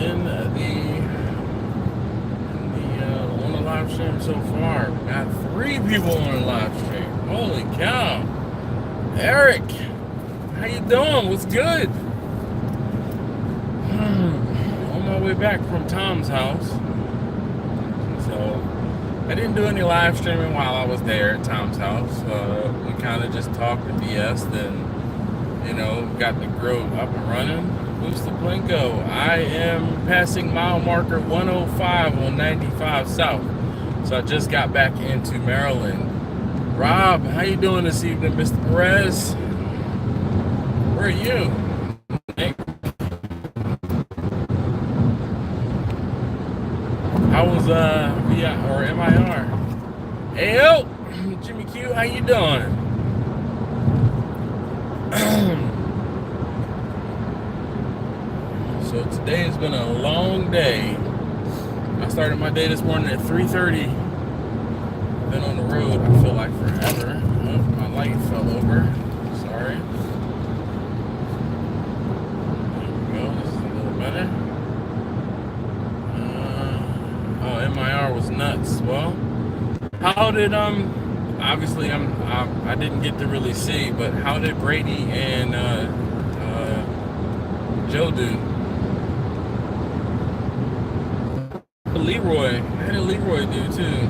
in on the live stream so far. Got 3 people on the live stream. Holy cow! Eric, how you doing? What's good? On my way back from Tom's house. So I didn't do any live streaming while I was there at Tom's house. We kind of just talked to BS, then got the grill up and running. Who's the Blinko? I am passing mile marker 105 on 95 South. So I just got back into Maryland. Rob, how you doing this evening, Mr. Perez? Where are you? Nick? How was VI or MIR? Ayo, Jimmy Q, how you doing? So today has been a long day. I started my day this morning at 3:30. Been on the road, I feel like forever. Oh, my light fell over. Sorry. There we go. This is a little better. MIR was nuts. Well, how did obviously I didn't get to really see, but how did Brady and Joe do? Leroy, how did Leroy do too?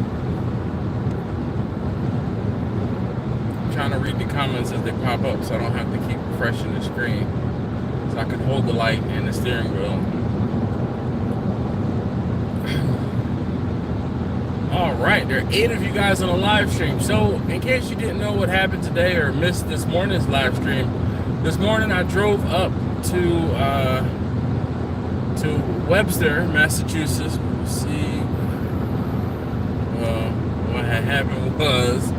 I'm trying to read the comments as they pop up so I don't have to keep refreshing the screen, so I can hold the light and the steering wheel. All right, there are 8 of you guys on the live stream. So in case you didn't know what happened today or missed this morning's live stream, this morning I drove up to Webster, Massachusetts. See, what had happened was,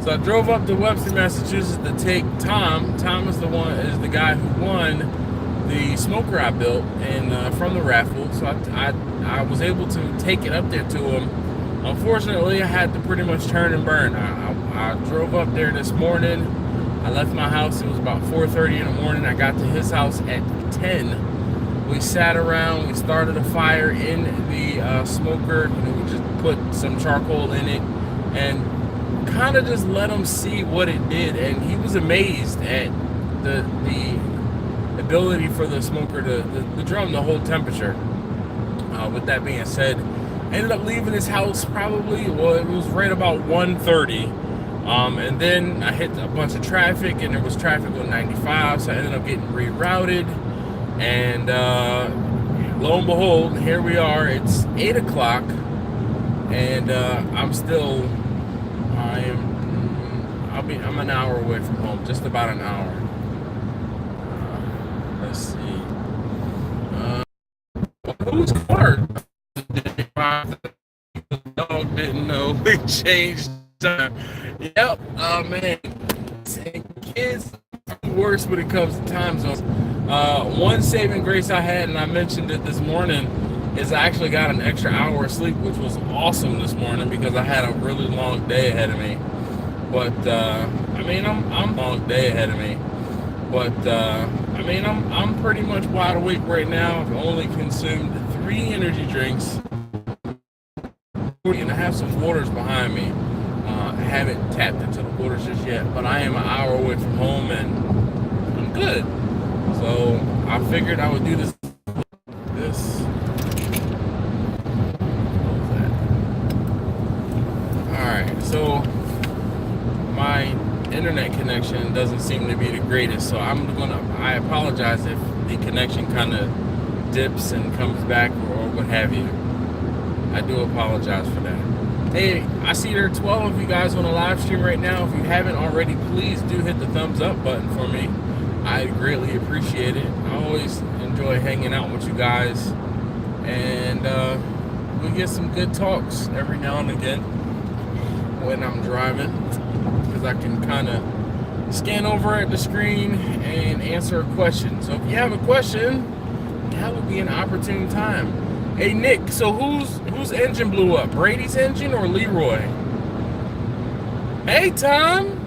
so I drove up to Webster, Massachusetts to take Tom. Tom is the guy who won the smoker I built and from the raffle. So I was able to take it up there to him. Unfortunately, I had to pretty much turn and burn. I drove up there this morning. I left my house. It was about 4:30 in the morning. I got to his house at 10. We sat around. We started a fire in the smoker. We just put some charcoal in it and kind of just let him see what it did. And he was amazed at the ability for the smoker the drum to hold temperature. With that being said, I ended up leaving his house probably, well, it was right about 1:30. And then I hit a bunch of traffic, and there was traffic on 95, so I ended up getting rerouted. And lo and behold, here we are. It's 8 o'clock, and I'm an hour away from home, just about an hour. Let's see. Who's Quart? The dog didn't know we changed time. Yep. Oh man, kids are worse when it comes to time zones. One saving grace I had, and I mentioned it this morning, is I actually got an extra hour of sleep, which was awesome this morning because I had a really long day ahead of me. But I'm long day ahead of me. But I'm pretty much wide awake right now. I've only consumed 3 energy drinks, and I have some waters behind me. I haven't tapped into the waters just yet, but I am an hour away from home, and I'm good. So I figured I would do this. All right, so my internet connection doesn't seem to be the greatest, so I apologize if the connection kind of dips and comes back or what have you. I do apologize for that. Hey, I see there are 12 of you guys on the live stream right now. If you haven't already, please do hit the thumbs up button for me. I greatly appreciate it. I always enjoy hanging out with you guys, and we get some good talks every now and again when I'm driving, because I can kind of scan over at the screen and answer a question. So if you have a question, that would be an opportune time. Hey Nick, so whose engine blew up? Brady's engine or Leroy? Hey Tom,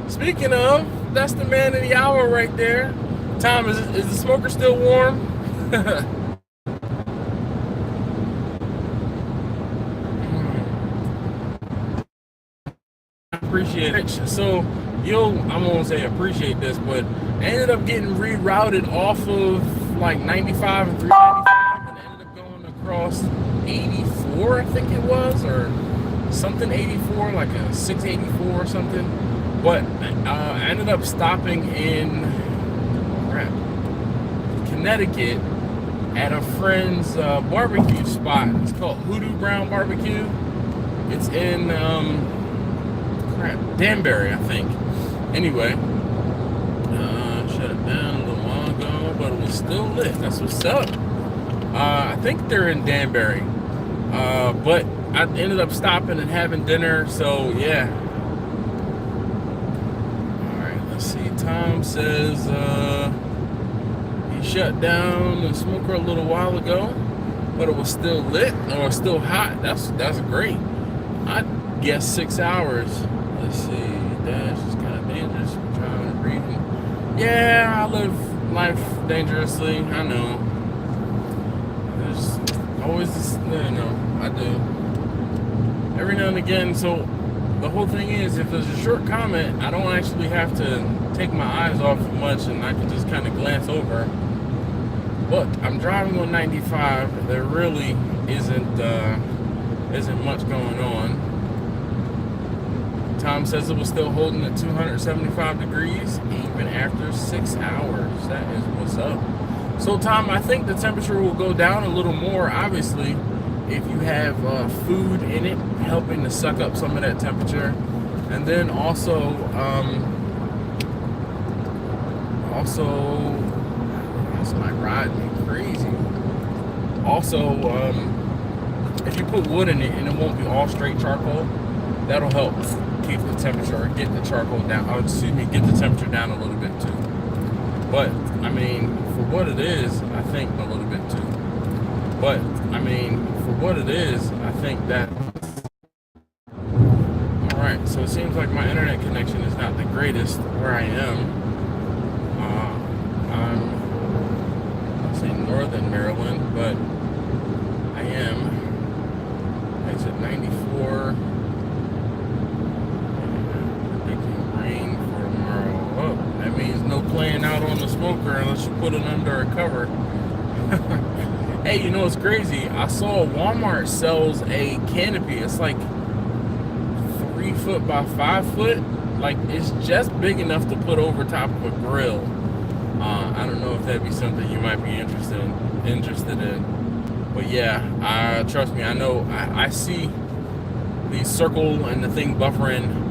speaking of, that's the man of the hour right there. Tom, is the smoker still warm? Appreciate it. So I'm gonna say appreciate this, but I ended up getting rerouted off of like 95 and 395 and ended up going across 84, I think it was, or something 84, like a 684 or something. But I ended up stopping in Connecticut at a friend's barbecue spot. It's called Hoodoo Brown Barbecue. It's in Danbury, I think. Anyway, shut it down a little while ago, but it was still lit. That's what's up. I think they're in Danbury, but I ended up stopping and having dinner. So yeah. All right, let's see. Tom says he shut down the smoker a little while ago, but it was still lit or still hot. That's great. I guess 6 hours. Let's see. Dash is kind of dangerous. I'm trying to read. Yeah, I live life dangerously. I know. There's always this, I do. Every now and again. So the whole thing is, if there's a short comment, I don't actually have to take my eyes off much, and I can just kind of glance over. But I'm driving on 95. There really isn't much going on. Tom says it was still holding at 275 degrees even after 6 hours. That is what's up. So Tom, I think the temperature will go down a little more, obviously, if you have food in it, helping to suck up some of that temperature. And then also, this might ride me crazy. Also, if you put wood in it and it won't be all straight charcoal, that'll help keep the temperature, or get the charcoal down, get the temperature down a little bit too. But, I mean, for what it is, I think a little bit too. But, I mean, for what it is, I think that... Alright, so it seems like my internet connection is not the greatest where I am. I'm saying northern Maryland, but I am. Exit 94. Rain for tomorrow. Oh, that means no playing out on the smoker unless you put it under a cover. Hey, you know what's crazy? I saw Walmart sells a canopy. It's like 3 foot by 5 foot. Like, it's just big enough to put over top of a grill. I don't know if that'd be something you might be interested in. But yeah, trust me, I know. I see the circle and the thing buffering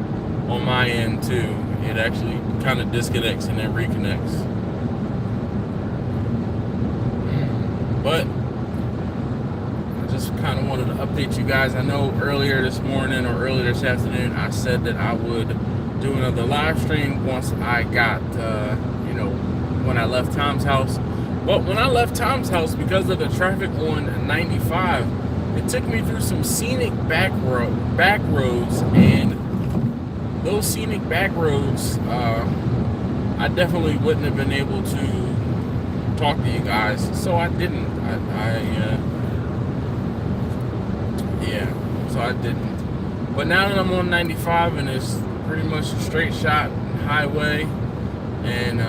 on my end too. It actually kind of disconnects and then reconnects. But I just kind of wanted to update you guys. I know earlier this morning or earlier this afternoon I said that I would do another live stream once I got when I left Tom's house. But when I left Tom's house, because of the traffic on 95, it took me through some scenic back roads, and those scenic back roads, I definitely wouldn't have been able to talk to you guys, so I didn't. So I didn't. But now that I'm on 95 and it's pretty much a straight shot highway, and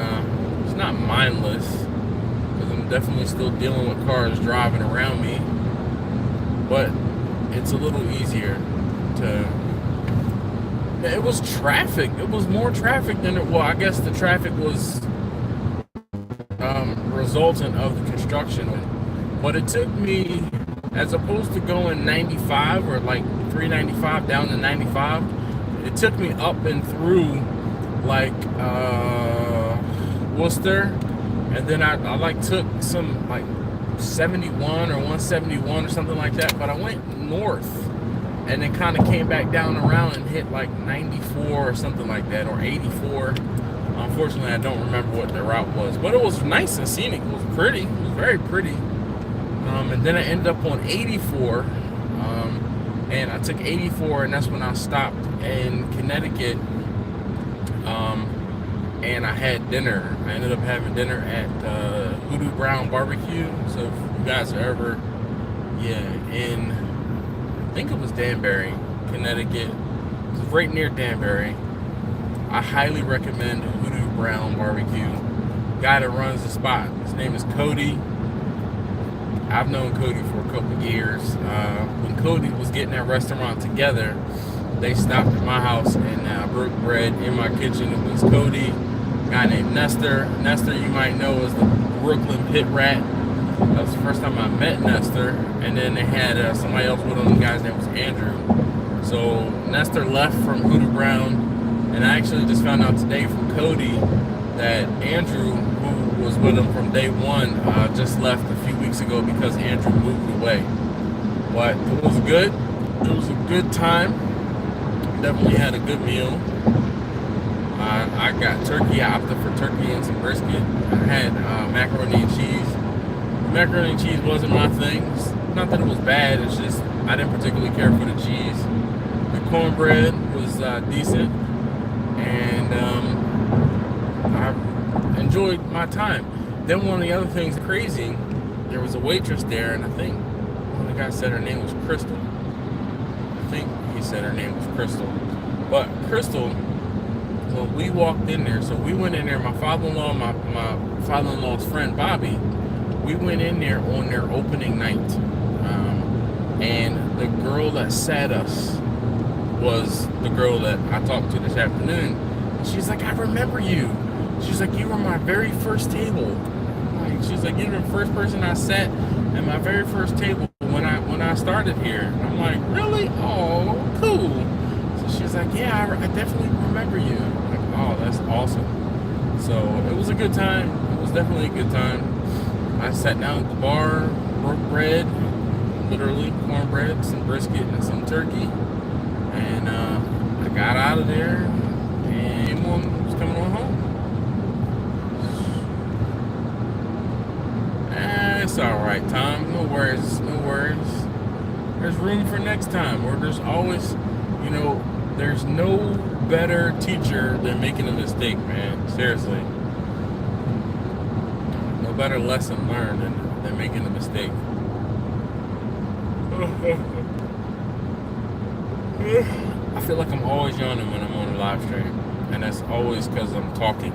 it's not mindless, because I'm definitely still dealing with cars driving around me, but it's a little easier to... It was traffic. It was more traffic than it... Well, I guess the traffic was resultant of the construction. But it took me, as opposed to going 95 or like 395 down to 95, it took me up and through like Worcester, and then I like took some like 71 or 171 or something like that, but I went north and then kind of came back down around and hit like 94 or something like that, or 84. Unfortunately, I don't remember what the route was, but it was nice and scenic. It was pretty. It was very pretty. And then I ended up on 84, and I took 84, and that's when I stopped in Connecticut. and I had dinner. I ended up having dinner at Hoodoo Brown Barbecue. So if you guys are ever, in, I think it was Danbury, Connecticut. It was right near Danbury. I highly recommend Hoodoo Brown Barbecue. Guy that runs the spot, his name is Cody. I've known Cody for a couple years. When Cody was getting that restaurant together, they stopped at my house and broke bread in my kitchen. It was Cody, a guy named Nestor. Nestor, you might know, is the Brooklyn Pit Rat. That was the first time I met Nestor. And then they had somebody else with them. The guy's name was Andrew. So Nestor left from Hoodoo Brown. And I actually just found out today from Cody that Andrew, who was with him from day one, just left a few weeks ago because Andrew moved away. But it was good. It was a good time. Definitely had a good meal. I got turkey. I opted for turkey and some brisket. I had macaroni and cheese. Macaroni and cheese wasn't my thing. It's not that it was bad. It's just I didn't particularly care for the cheese. The cornbread was decent. And I enjoyed my time. Then one of the other things crazy, there was a waitress there, and I think one of the guys said her name was Crystal. I think he said her name was Crystal. But Crystal, when we walked in there, so we went in there, my father-in-law, my father-in-law's friend Bobby, we went in there on their opening night. And the girl that sat us was the girl that I talked to this afternoon. She's like, I remember you. She's like, you were my very first table. She's like, you were the first person I sat at my very first table when I started here. And I'm like, really? Oh, cool. So she's like, yeah, I definitely remember you. I'm like, oh, that's awesome. So it was a good time. It was definitely a good time. I sat down at the bar, broke bread, literally cornbread, some brisket, and some turkey. And I got out of there, and everyone was coming on home. It's all right, Tom. No worries, no worries. There's room for next time. Or there's always, there's no better teacher than making a mistake, man. Seriously. No better lesson learned than making a mistake. I feel like I'm always yawning when I'm on a live stream, and that's always because I'm talking.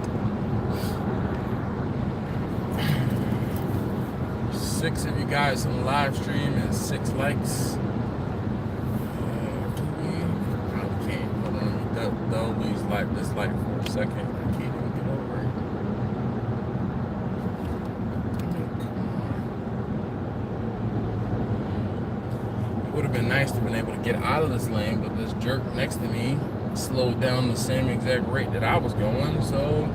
6 of you guys on the live stream and 6 likes. Okay, hold on. They'll lose this light for a second. I can't even get over it. It would have been nice to have been able to get out of this lane, but this jerk next to me slowed down the same exact rate that I was going, so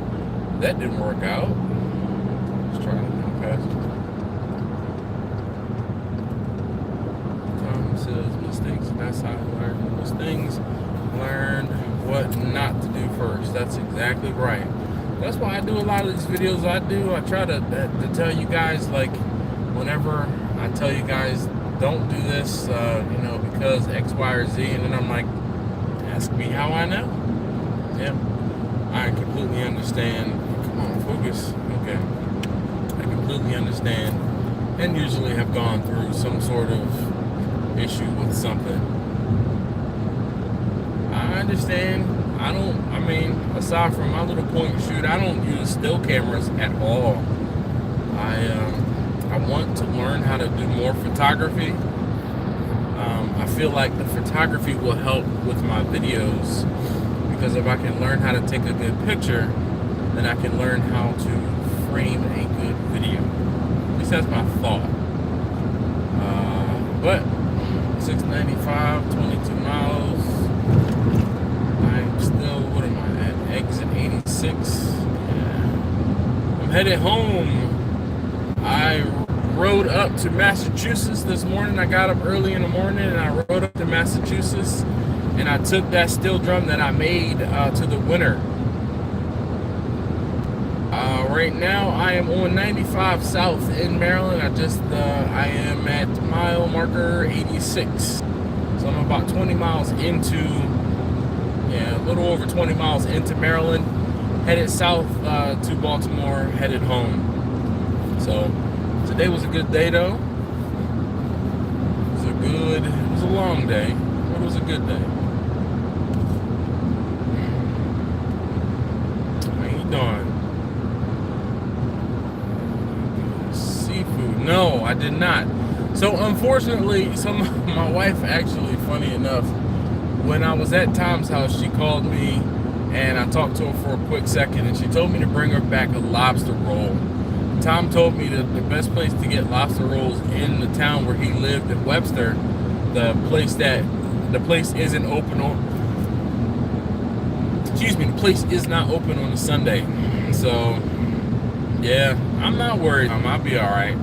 that didn't work out. Just trying to go past it. Tom says mistakes, that's how I learn those things. Learn what not to do first. That's exactly right. That's why I do a lot of these videos I do. I try to tell you guys, like, whenever I tell you guys, don't do this, because X, Y, or Z, and then I'm like, ask me how I know. Yep, I completely understand. Come on, focus. Okay, I completely understand, and usually have gone through some sort of issue with something. I understand. Aside from my little point and shoot, I don't use still cameras at all. I want to learn how to do more photography. I feel like the photography will help with my videos, because if I can learn how to take a good picture, then I can learn how to frame a good video. At least that's my thought. But 695, 22 miles. I'm still, what am I at? Exit 86. Yeah. I'm headed home. I rode up to Massachusetts this morning. I got up early in the morning and I rode up to Massachusetts, and I took that steel drum that I made to the winter. Right now I am on 95 South in Maryland. I am at mile marker 86. So I'm about 20 miles into, a little over 20 miles into Maryland. headed south to Baltimore, headed home. So today was a good day though. It was a long day, but it was a good day. How you doing? Seafood? No, I did not. So unfortunately, my wife actually, funny enough, when I was at Tom's house, she called me and I talked to her for a quick second, and she told me to bring her back a lobster roll. Tom told me that the best place to get lobster rolls in the town where he lived in Webster, the place isn't open on, the place is not open on a Sunday. So yeah, I'm not worried. I'll be all right.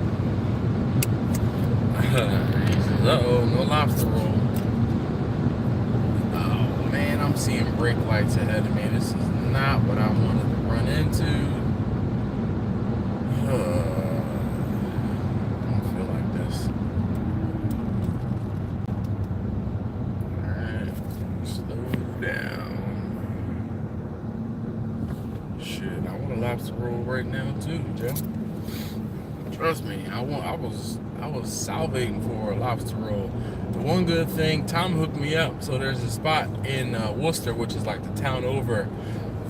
Uh-oh, no lobster roll. Oh man, I'm seeing brake lights ahead of me. This is not what I wanted to run into. I don't feel like this. Alright, slow down. Shit, I want a lobster roll right now too, Joe. Trust me, I was salivating for a lobster roll. The one good thing, Tom hooked me up. So there's a spot in Worcester, which is like the town over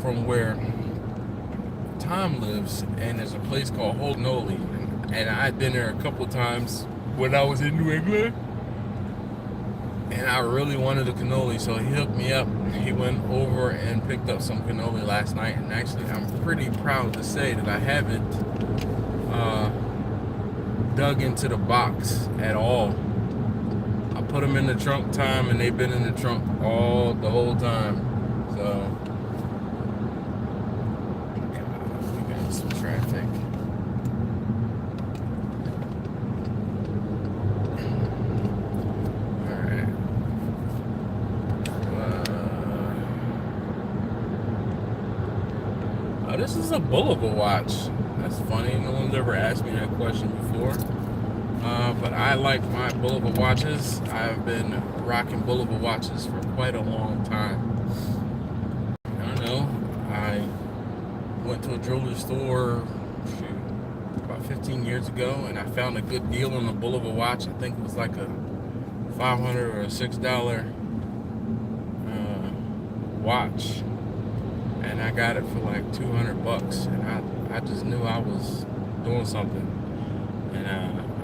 from where Tom lives, and there's a place called Holdenoli, and I'd been there a couple times when I was in New England, and I really wanted a cannoli, so he hooked me up. He went over and picked up some cannoli last night, and actually I'm pretty proud to say that I haven't dug into the box at all. I put them in the trunk, Tom, and they've been in the trunk the whole time. So some traffic. Alright. This is a Bulova watch. That's funny. No one's ever asked me that question before. But I like my Bulova watches. I've been rocking Bulova watches for quite a long time. I don't know. I went to a jewelry store about 15 years ago, and I found a good deal on a Bulova watch. I think it was like a $500 or a $6 watch, and I got it for like $200, and I just knew I was doing something, and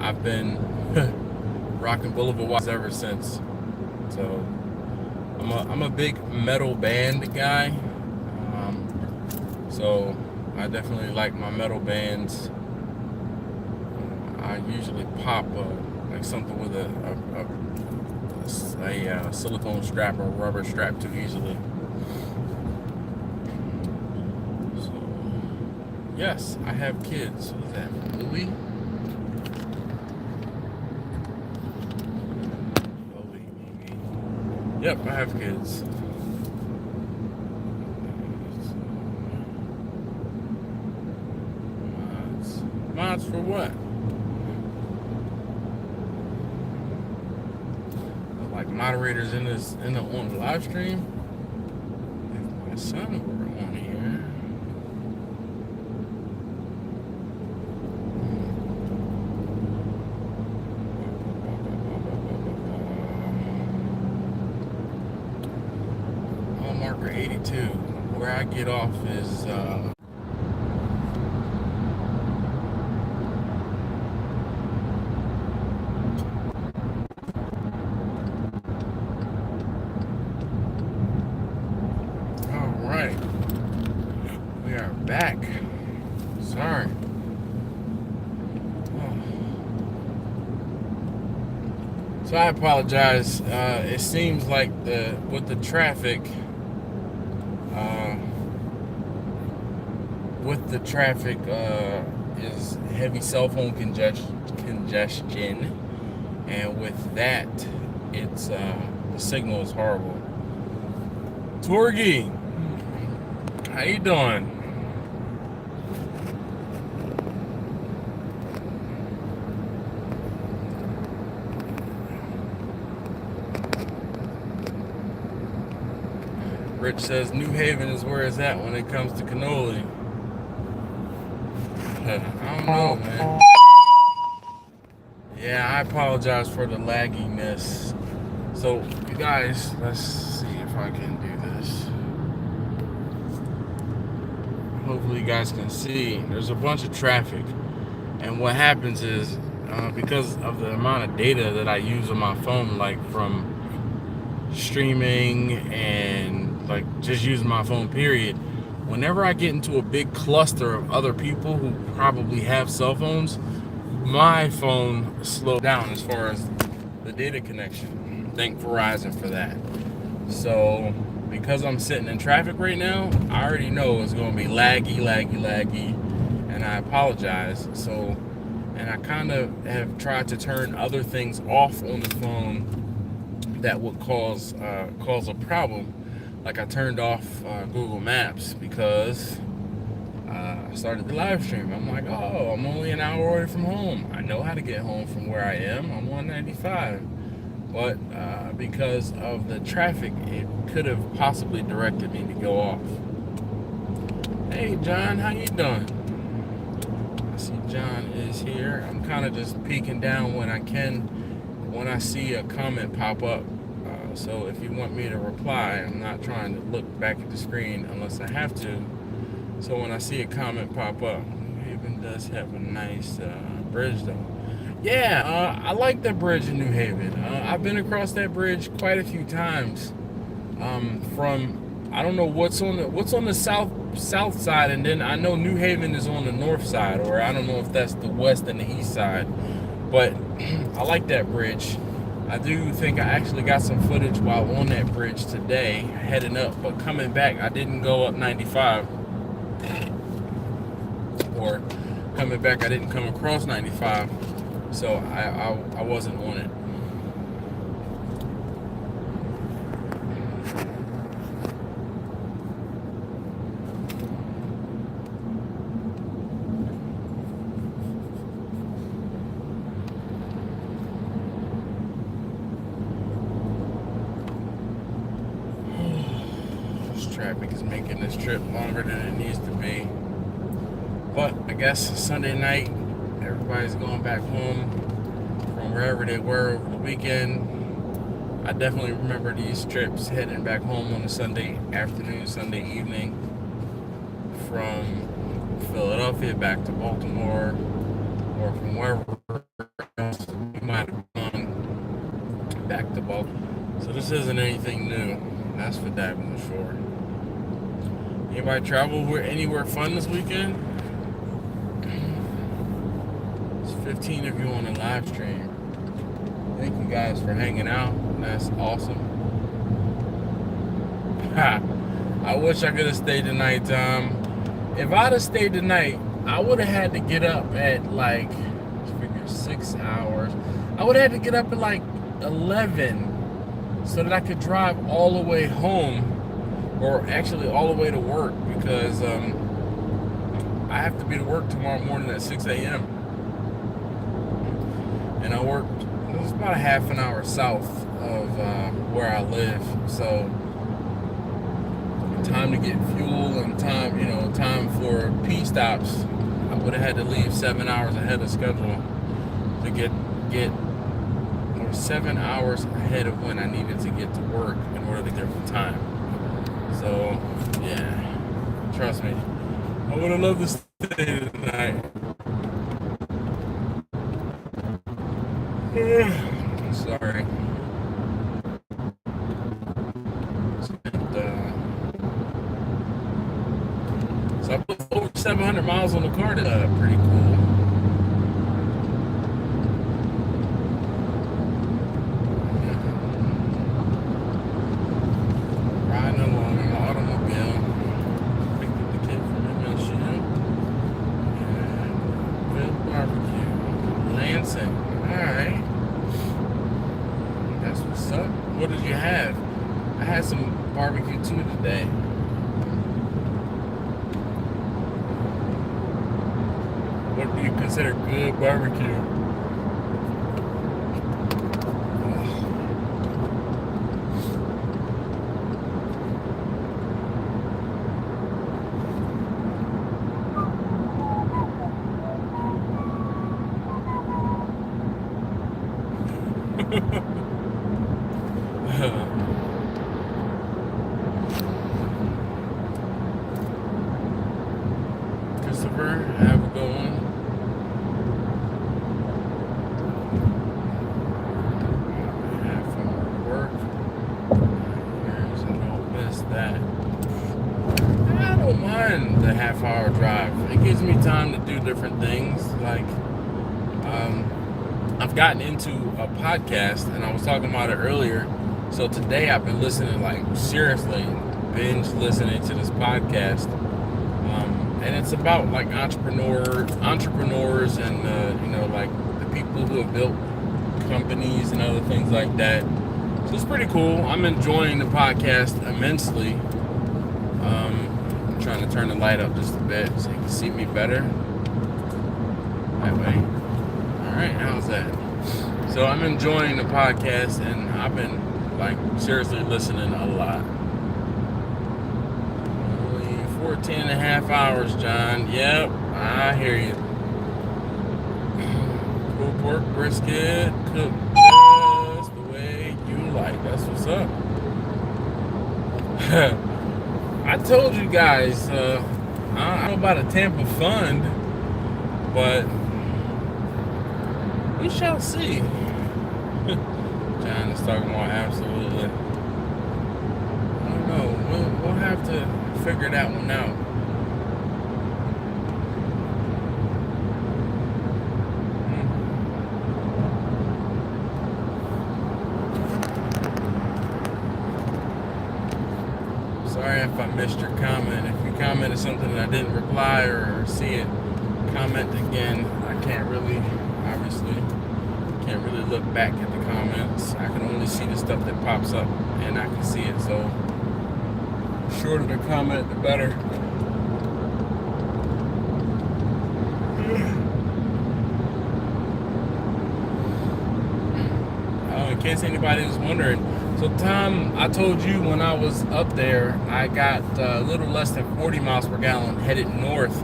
I've been rocking Bulova watches ever since. So I'm a big metal band guy. So I definitely like my metal bands. I usually pop like something with a silicone strap or rubber strap too easily. So yes, I have kids. What is that, Louis? Yep, I have kids. Mods for what? Like moderators on the live stream. If my son were on here. Mile marker 82. Where I get off is back. Sorry. So I apologize. It seems like with the traffic, is heavy cell phone congestion, and with that, it's the signal is horrible. Torgy, how you doing? Rich says New Haven is where it's at when it comes to cannoli. I don't know, man. Yeah, I apologize for the lagginess. So, you guys, let's see if I can do this. Hopefully you guys can see. There's a bunch of traffic. And what happens is, because of the amount of data that I use on my phone, like from streaming and like just using my phone period, whenever I get into a big cluster of other people who probably have cell phones, my phone slows down as far as the data connection. Thank Verizon for that. So because I'm sitting in traffic right now, I already know it's going to be laggy, and I apologize. So, and I kind of have tried to turn other things off on the phone that would cause a problem. Like I turned off Google Maps because I started the live stream. I'm like, oh, I'm only an hour away from home. I know how to get home from where I am. I'm on 95. But because of the traffic, it could have possibly directed me to go off. Hey, John, how you doing? I see John is here. I'm kind of just peeking down when I can, when I see a comment pop up. So if you want me to reply, I'm not trying to look back at the screen unless I have to. So when I see a comment pop up, Haven does have a nice bridge though. Yeah, I like that bridge in New Haven. I've been across that bridge quite a few times. From I don't know what's on the south side, and then I know New Haven is on the north side, or I don't know if that's the west and the east side. But I like that bridge. I do think I actually got some footage while on that bridge today, heading up, but coming back, I didn't go up 95. Or coming back, I didn't come across 95. So I wasn't on it. Traffic is making this trip longer than it needs to be. But I guess Sunday night, everybody's going back home from wherever they were over the weekend. I definitely remember these trips heading back home on a Sunday afternoon, Sunday evening from Philadelphia back to Baltimore, or from wherever else we might have gone back to Baltimore. So this isn't anything new. That's for damn sure. Anybody travel anywhere fun this weekend? There's 15 of you on the live stream. Thank you guys for hanging out. That's awesome. I wish I could have stayed the night. If I'd have stayed the night, I would have had to get up at like, figure 6 hours. I would have had to get up at like 11 so that I could drive all the way home. Or actually all the way to work, because I have to be to work tomorrow morning at 6 a.m. And I work, it's about a half an hour south of where I live. So time to get fuel and time for P stops. I would have had to leave 7 hours ahead of schedule to get or 7 hours ahead of when I needed to get to work in order to get the time. So, yeah, trust me, I would have loved to stay tonight. Sorry. So I put over 700 miles on the car. Pretty cool. Riding along in the automobile. Picked up the kid from MSU. And Good Barbecue. Lansing. Alright. That's what's up. What did you have? I had some barbecue too today. What do you consider good barbecue? Christopher, have a good one. Have fun work. So don't miss that. I don't mind the half-hour drive. It gives me time to do different things. Like, I've gotten into a podcast, and I was talking about it earlier. So today I've been listening, like, seriously, binge listening to this podcast. And it's about, like, entrepreneurs and, like, the people who have built companies and other things like that. So it's pretty cool. I'm enjoying the podcast immensely. I'm trying to turn the light up just a bit so you can see me better. That way. Alright, how's that? So I'm enjoying the podcast, and I've been, like, seriously listening a lot. Only 14 and a half hours, John. Yep, I hear you. Pulled pork brisket, cooked just the way you like. That's what's up. I told you guys, I don't know about a Tampa fund, but we shall see. John is talking about absolutely. I don't know. We'll have to figure that one out. Sorry if I missed your comment. If you commented something and I didn't reply or see it, comment again. I can't really look back at the comments. I can only see the stuff that pops up, and I can see it. So the shorter the comment, the better. In case anybody was wondering, so Tom, I told you when I was up there, I got a little less than 40 miles per gallon headed north.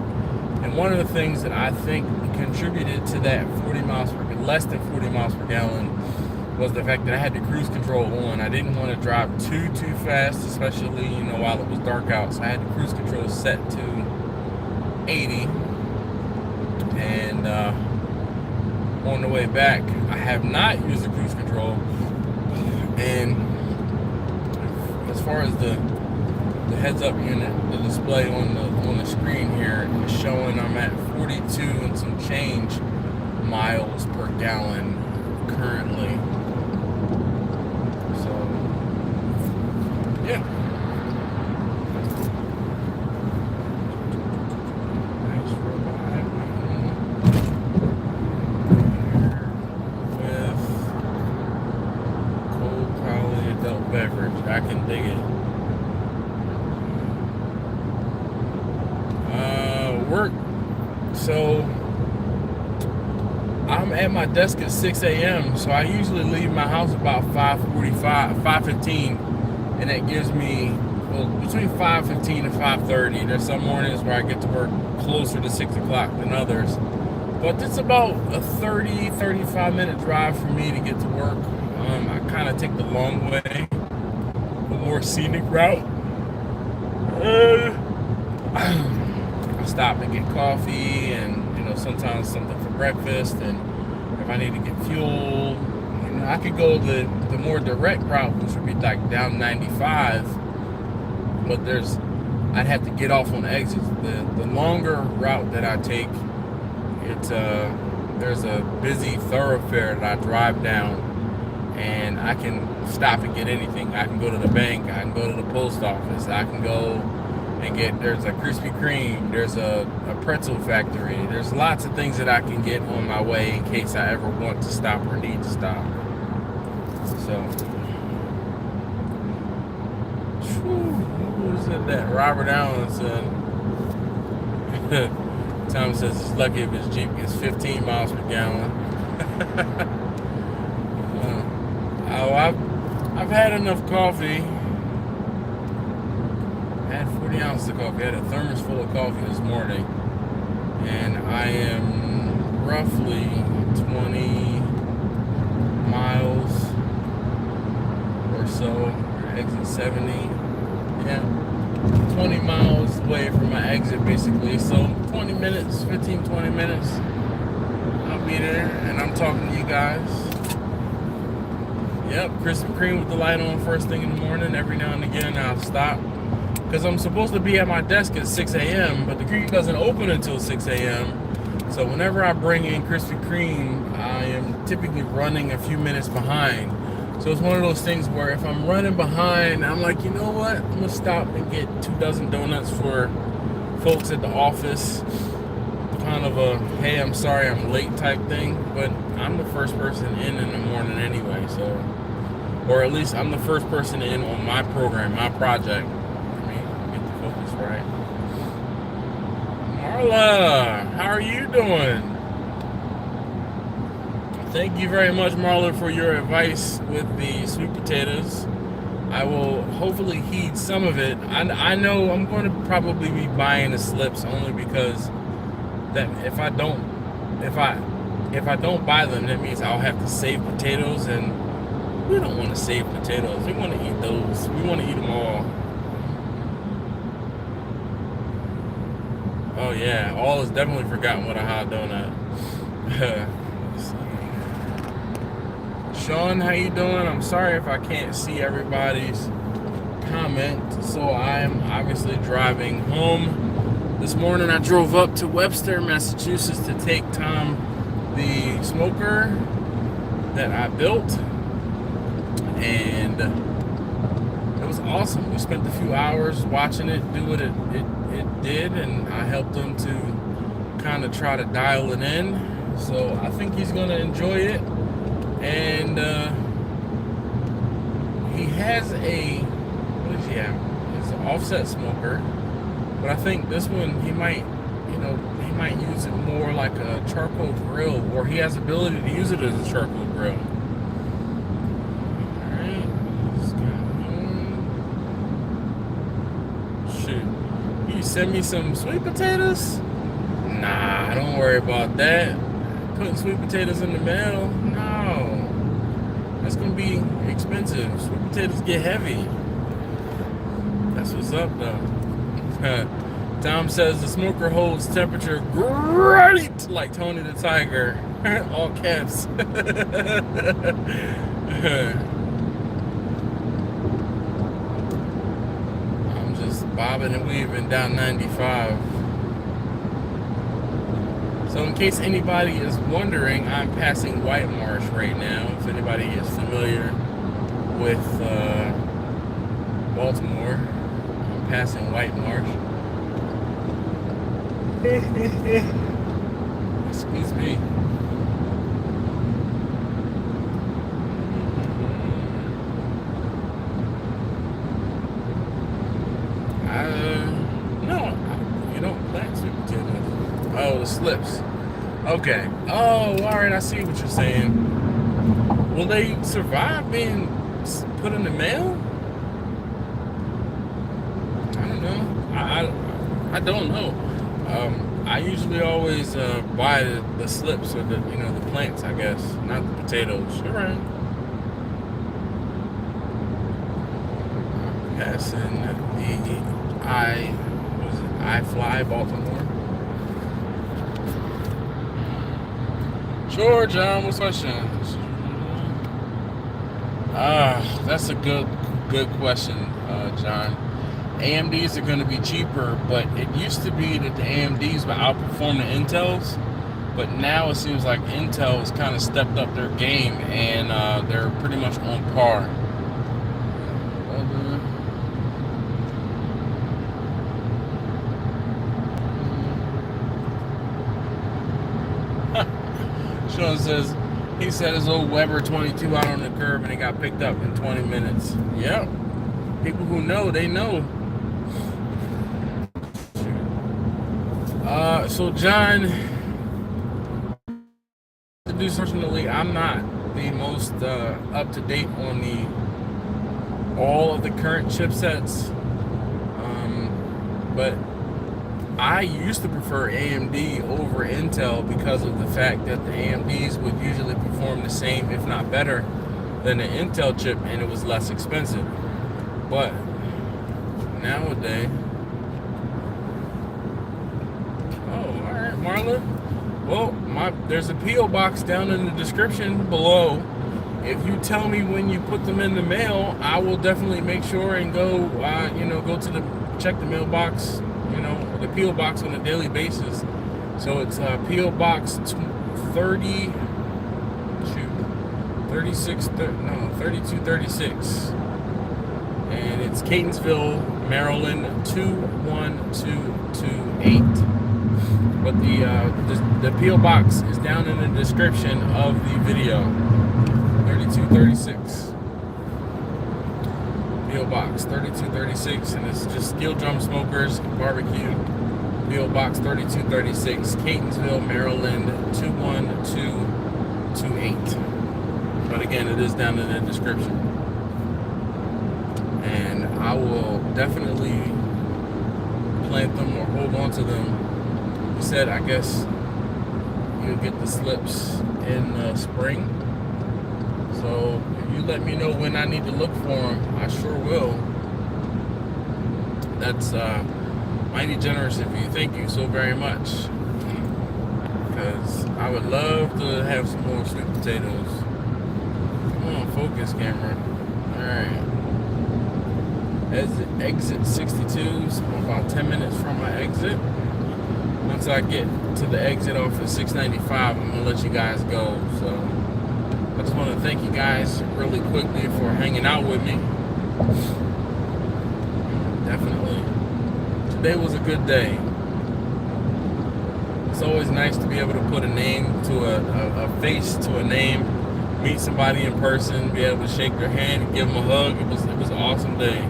And one of the things that I think contributed to that less than 40 miles per gallon was the fact that I had the cruise control on. I didn't want to drive too fast, especially, while it was dark out. So I had the cruise control set to 80. And on the way back, I have not used the cruise control. And as far as the heads-up unit, the display on the screen here is showing I'm at 42 and some change miles per gallon currently. So, yeah. Nice robot. With cold, probably adult beverage. I can dig it. Work. So I'm at my desk at 6 a.m. So I usually leave my house about 5:15, and that gives me between 5:15 and 5:30. There's some mornings where I get to work closer to 6 o'clock than others, but it's about a 35 minute drive for me to get to work. I kind of take the long way, the more scenic route. I stop and get coffee and sometimes something for breakfast, and if I need to get fuel, I could go the more direct route, which would be like down 95, but I'd have to get off on exits. The longer route that I take, there's a busy thoroughfare that I drive down, and I can stop and get anything. I can go to the bank, I can go to the post office, I can go and there's a Krispy Kreme, there's a pretzel factory, there's lots of things that I can get on my way in case I ever want to stop or need to stop. So, who said that? Robert Allen said, Tom says it's lucky if his Jeep gets 15 miles per gallon. I've had enough coffee. I had 40 ounces of coffee. I had a thermos full of coffee this morning, and I am roughly 20 miles exit 70. Yeah, 20 miles away from my exit basically. So 20 minutes, 15, 20 minutes. I'll be there and I'm talking to you guys. Yep, Krispy Kreme with the light on first thing in the morning. Every now and again I'll stop because I'm supposed to be at my desk at 6 a.m. but the Kreme doesn't open until 6 a.m. So whenever I bring in Krispy Kreme, I am typically running a few minutes behind. So it's one of those things where if I'm running behind, I'm like, you know what? I'm gonna stop and get 2 dozen donuts for folks at the office. Kind of a, hey, I'm sorry I'm late type thing, but I'm the first person in the morning anyway, so, or at least I'm the first person in on my program, my project. Let me get the focus right. Marla, how are you doing? Thank you very much, Marla, for your advice with the sweet potatoes. I will hopefully heed some of it. I know I'm going to probably be buying the slips only because that if I don't buy them, that means I'll have to save potatoes, and we don't want to save potatoes. We want to eat those. We want to eat them all. Oh yeah, all is definitely forgotten what a hot donut. Let's see. Sean, how you doing? I'm sorry if I can't see everybody's comment. So I'm obviously driving home. This morning I drove up to Webster, Massachusetts to take Tom the smoker that I built, and it was awesome. We spent a few hours watching it do what it did, and I helped him to kind of try to dial it in. So I think he's going to enjoy it. And he has what does he have? It's an offset smoker. But I think this one, he might use it more like a charcoal grill, or he has the ability to use it as a charcoal grill. Alright, let's go home. Shoot. You send me some sweet potatoes? Nah, don't worry about that. Putting sweet potatoes in the mail? No. That's gonna be expensive. Sweet potatoes get heavy. That's what's up though. Tom says the smoker holds temperature great, like Tony the Tiger. All caps. I'm just bobbing and weaving down 95. So in case anybody is wondering, I'm passing White Marsh right now. If anybody is familiar with Baltimore, I'm passing White Marsh. Excuse me. No, you don't plant sweet potatoes. Oh, the slips. Okay. Oh, all right. I see what you're saying. Will they survive being put in the mail? I don't know. I don't know. I usually always buy the slips, or the plants, I guess, not the potatoes. You're right. Passing the I-Fly Baltimore. Sure, John. What's question? That's a good question, John. AMDs are going to be cheaper, but it used to be that the AMDs would outperform the Intels, but now it seems like Intel has kind of stepped up their game, and they're pretty much on par. Sean says he set his old Weber 22 out on the curb and it got picked up in 20 minutes. Yep. People who know, they know. So John, unfortunately, I'm not the most up to date on all of the current chipsets, but I used to prefer AMD over Intel because of the fact that the AMDs would usually perform the same, if not better, than the Intel chip, and it was less expensive. But nowadays, alright, Marla. Well, there's a P.O. box down in the description below. If you tell me when you put them in the mail, I will definitely make sure and go, go to check the mailbox, the P.O. box on a daily basis. So it's P.O. Box 3236. And it's Catonsville, Maryland 21228. But the P.O. box is down in the description of the video. 3236. P.O. Box 3236, and it's just Steel Drum Smokers Barbecue. P.O. Box 3236, Catonsville, Maryland 21228. But again, it is down in the description. And I will definitely plant them or hold on to them. You said, I guess, you'll get the slips in spring. So if you let me know when I need to look for them, I sure will. That's mighty generous of you. Thank you so very much. Because I would love to have some more sweet potatoes. Come on, focus, camera. Alright. Exit 62, so I'm about 10 minutes from my exit. Once I get to the exit off at 695, I'm going to let you guys go. So I just want to thank you guys really quickly for hanging out with me. Definitely. Today was a good day. It's always nice to be able to put a name to a face to a name, meet somebody in person, be able to shake their hand and give them a hug. It was an awesome day.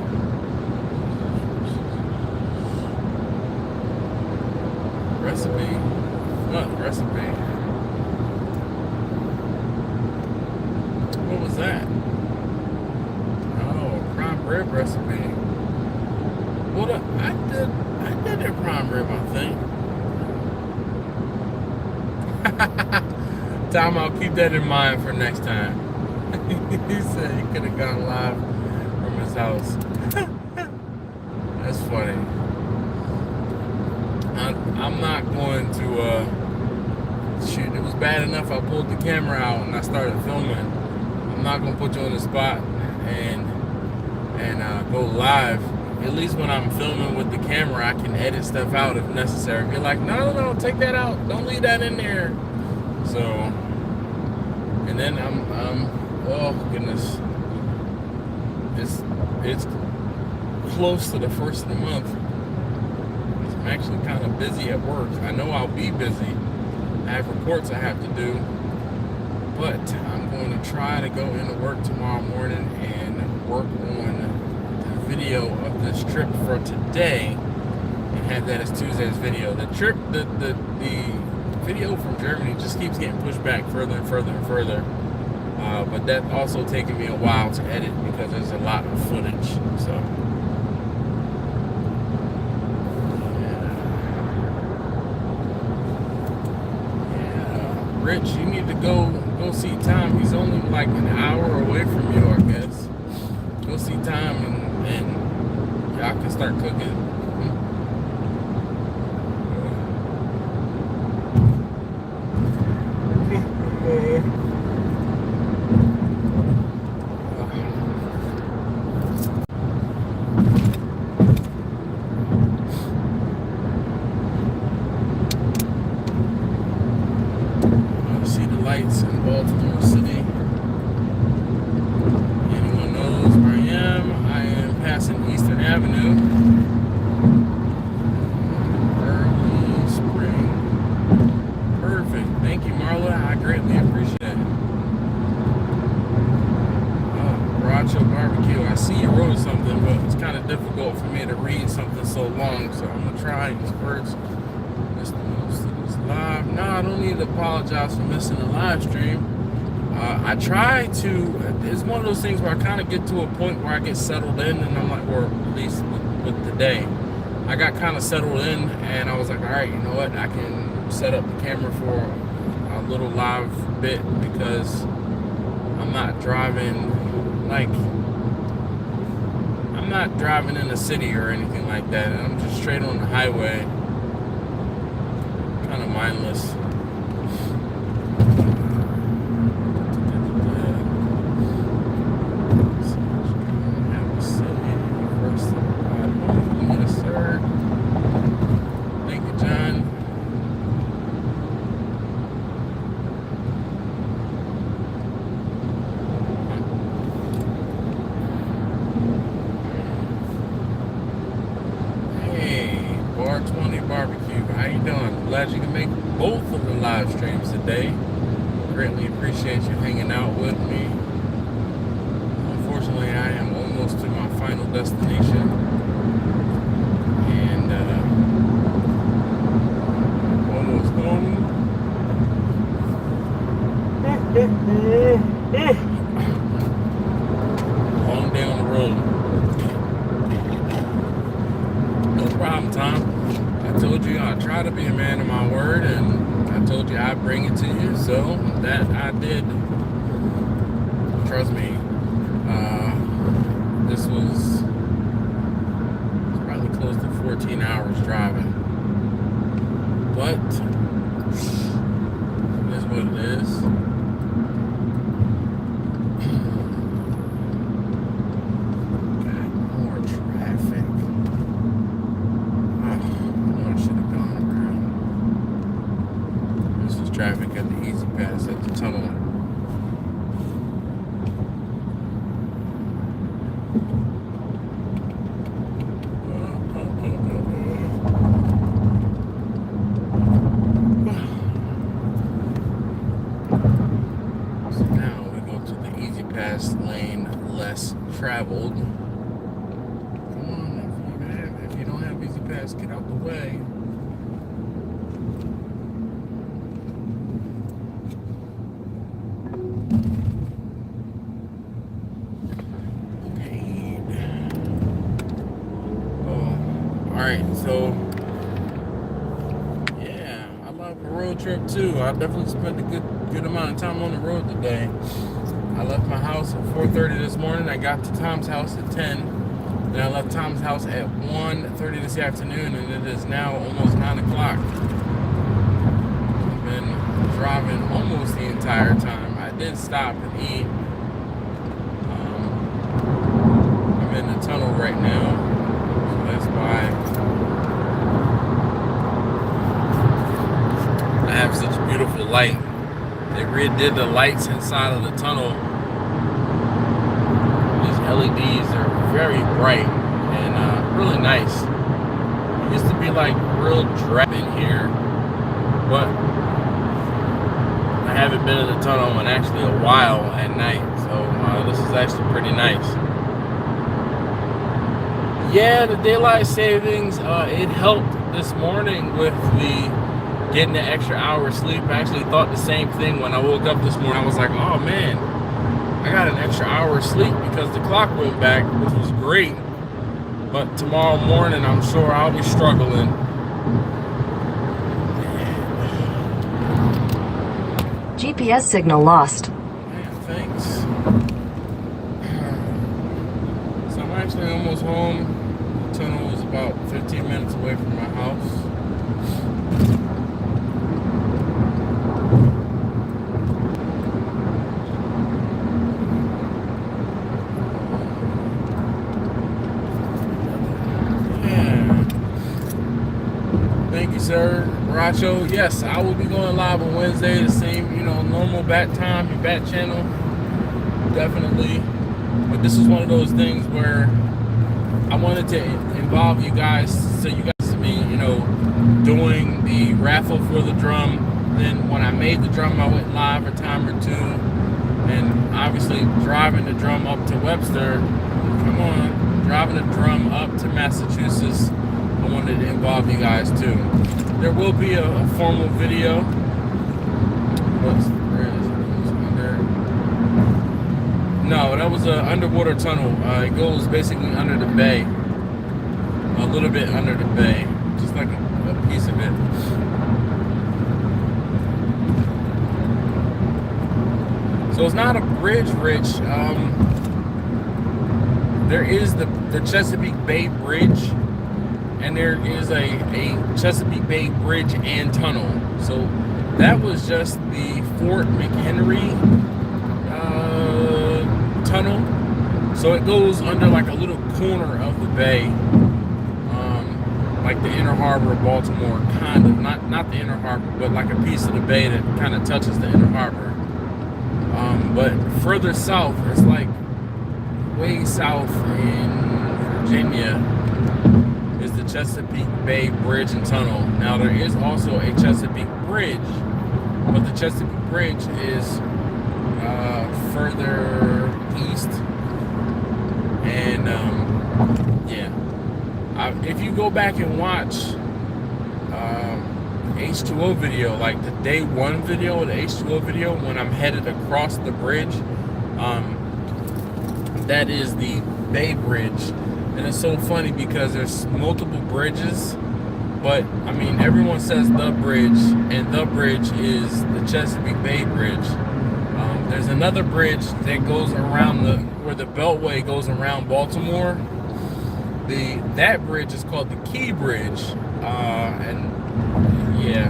Recipe. What recipe? What was that? Oh, prime rib recipe. Well, I did that prime rib, I think. Tom, I'll keep that in mind for next time. He said he could have gone live from his house. That's funny. I'm not going to shoot. It was bad enough I pulled the camera out and I started filming. I'm not gonna put you on the spot and go live. At least when I'm filming with the camera, I can edit stuff out if necessary. If you're like, no, take that out. Don't leave that in there. So, and then I'm oh goodness, it's close to the first of the month. I'm actually kind of busy at work. I know I'll be busy. I have reports I have to do, but I'm going to try to go into work tomorrow morning and work on the video of this trip for today and have that as Tuesday's video. The trip, the video from Germany just keeps getting pushed back further and further and further. But that also taking me a while to edit because there's a lot of footage. So. Rich, you need to go see Tom. He's only like an hour away from you, I guess. Go see Tom and y'all can start cooking. Lights in Baltimore City. Anyone knows where I am? I am passing Eastern Avenue. Early spring. Perfect. Thank you, Marla. I greatly appreciate it. Baracho Barbecue. I see you wrote something, but it's kind of difficult for me to read something so long, so I'm going to try these words. Live. No, I don't need to apologize for missing the live stream. I try to, it's one of those things where I kind of get to a point where I get settled in and I'm like, or at least with the day, I got kind of settled in and I was like, all right, you know what, I can set up the camera for a little live bit because I'm not driving, like, I I'm not driving in the city or anything like that. I'm just straight on the highway. Kind of mindless. Yes, sir. Thank you, John. Quart 20 BBQ. How you doing? Glad you can make both of the live streams today. Greatly appreciate you hanging out with me. Unfortunately, I am almost to my final destination. And almost home. Long day on the road. No problem, Tom. I told you I try to be a man of my word, and I told you I'd bring it to you, so that I did. Trust me. This was probably close to 14 hours driving. But it is what it is. Got more traffic. Traffic at the Easy Pass at the tunnel. So now we go to the Easy Pass lane less traveled. Come on, if you don't have Easy Pass, get out the way. So, yeah, I love a road trip too. I definitely spent a good amount of time on the road today. I left my house at 4:30 this morning. I got to Tom's house at 10. Then I left Tom's house at 1:30 this afternoon, and it is now almost 9 o'clock. I've been driving almost the entire time. I did stop and eat. I'm in the tunnel right now, so that's why I have such beautiful light. They redid the lights inside of the tunnel. These LEDs are very bright and really nice. It used to be like real drab in here, but I haven't been in the tunnel in actually a while at night, so this is actually pretty nice. Yeah, the daylight savings, it helped this morning with the getting the extra hour of sleep. I actually thought the same thing when I woke up this morning. I was like, oh man, I got an extra hour of sleep because the clock went back, which was great. But tomorrow morning, I'm sure I'll be struggling. GPS signal lost. Man, thanks. So I'm actually almost home. The tunnel is about 15 minutes away from my house. Sir, Racho, yes, I will be going live on Wednesday, the same, normal bat time, your bat channel, definitely. But this is one of those things where I wanted to involve you guys, so you guys see me, doing the raffle for the drum. Then when I made the drum, I went live a time or two, and obviously driving the drum up to Webster, driving the drum up to Massachusetts, I wanted to involve you guys too. There will be a formal video. No, that was an underwater tunnel. It goes basically under the bay. A little bit under the bay. Just like a piece of it. So it's not a bridge, Rich. there is the Chesapeake Bay Bridge, and there is a Chesapeake Bay Bridge and tunnel. So that was just the Fort McHenry tunnel. So it goes under like a little corner of the bay, like the inner harbor of Baltimore, kind of. Not the inner harbor, but like a piece of the bay that kind of touches the inner harbor. But further south, it's like way south in Virginia, is the Chesapeake Bay Bridge and Tunnel. Now there is also a Chesapeake Bridge, but the Chesapeake Bridge is further east. And yeah, if you go back and watch H2O video, like the day one video, the H2O video, when I'm headed across the bridge, that is the Bay Bridge. And it's so funny because there's multiple bridges, but I mean, everyone says the bridge, and the bridge is the Chesapeake Bay Bridge. There's another bridge that goes around where the Beltway goes around Baltimore. That bridge is called the Key Bridge, and yeah.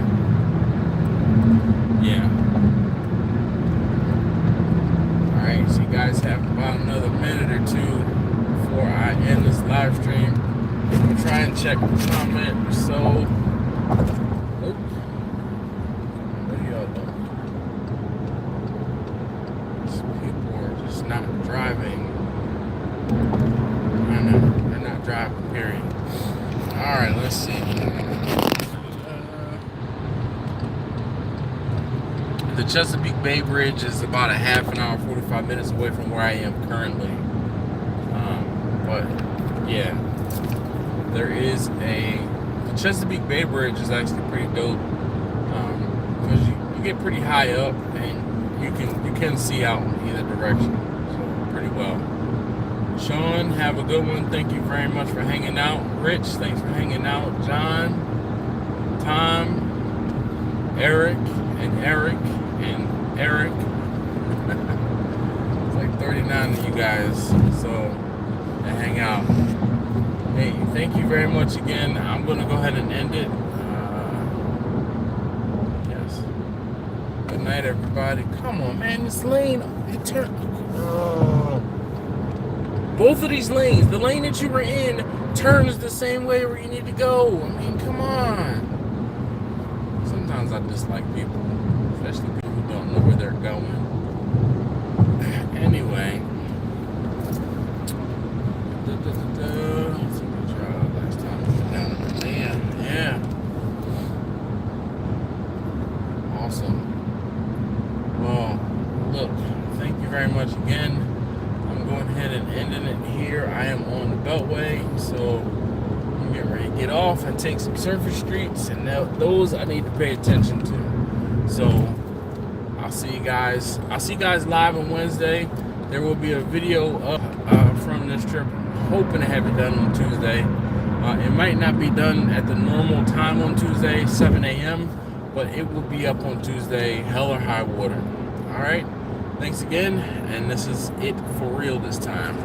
All right, so you guys have about another minute or two before I end this live stream. I'm trying to check the comment. So, what are y'all doing? Not driving. I know, they're not driving, period. Alright, let's see. The Chesapeake Bay Bridge is about a half an hour, 45 minutes away from where I am currently. But, yeah. There is the Chesapeake Bay Bridge is actually pretty dope. Because you get pretty high up, and you can see out in either direction. Pretty well. Sean, have a good one. Thank you very much for hanging out. Rich, thanks for hanging out. John, Tom, Eric, and Eric, and Eric. It's like 39 of you guys, so that hang out. Hey, thank you very much again. I'm going to go ahead and end it. Yes. Good night, everybody. Come on, man. This lane, it turned. Both of these lanes, the lane that you were in turns the same way where you need to go. I mean, come on. Sometimes I dislike people, especially people who don't know where they're going. Anyway. Last time we went down to the yeah. Awesome. Well, look, thank you very much again. I'm going ahead and ending it here. I am on the Beltway, so I'm getting ready to get off and take some surface streets, and those I need to pay attention to. So I'll see you guys. I'll see you guys live on Wednesday. There will be a video up from this trip. I'm hoping to have it done on Tuesday. It might not be done at the normal time on Tuesday, 7 a.m., but it will be up on Tuesday, hell or high water. All right. Thanks again, and this is it for real this time.